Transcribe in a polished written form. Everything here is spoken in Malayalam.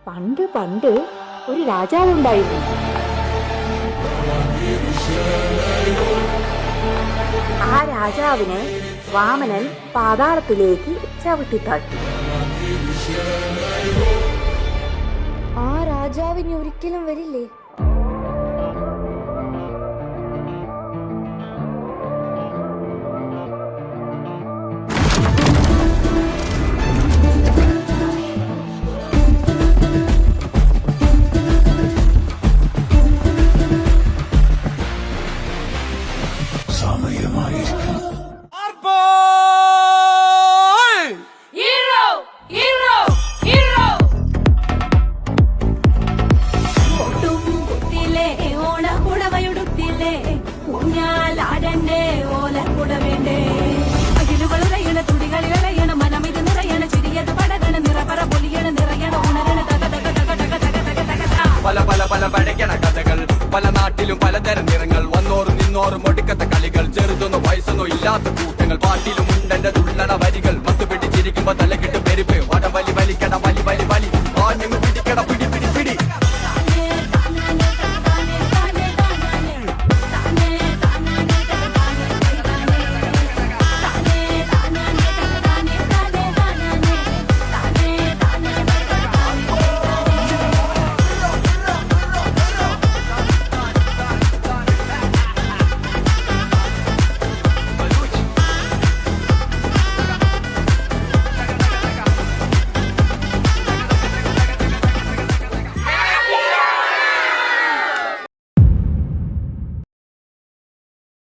പണ്ട് പണ്ട് ഒരു രാജാവുണ്ടായിരുന്നു. ആ രാജാവിനെ വാമനൻ പാതാളത്തിലേക്ക് ചവിട്ടിത്താഴ്ത്തി. ആ രാജാവിന് ഒരിക്കലും വരില്ലേ? പല പല പല പഴകണ കഥകൾ, പല നാട്ടിലും പലതരം നിറങ്ങൾ, വന്നോറും നിന്നോറും ഒടുക്കത്തെ കളികൾ, ചെറുതൊന്നും വയസ്സൊന്നും ഇല്ലാത്ത കൂട്ടങ്ങൾ, പാട്ടിലും ഉണ്ടെന്റെ തുള്ളണ വരികൾ, മത്തുപിടിച്ചിരിക്കുമ്പോ തലകിട്ട്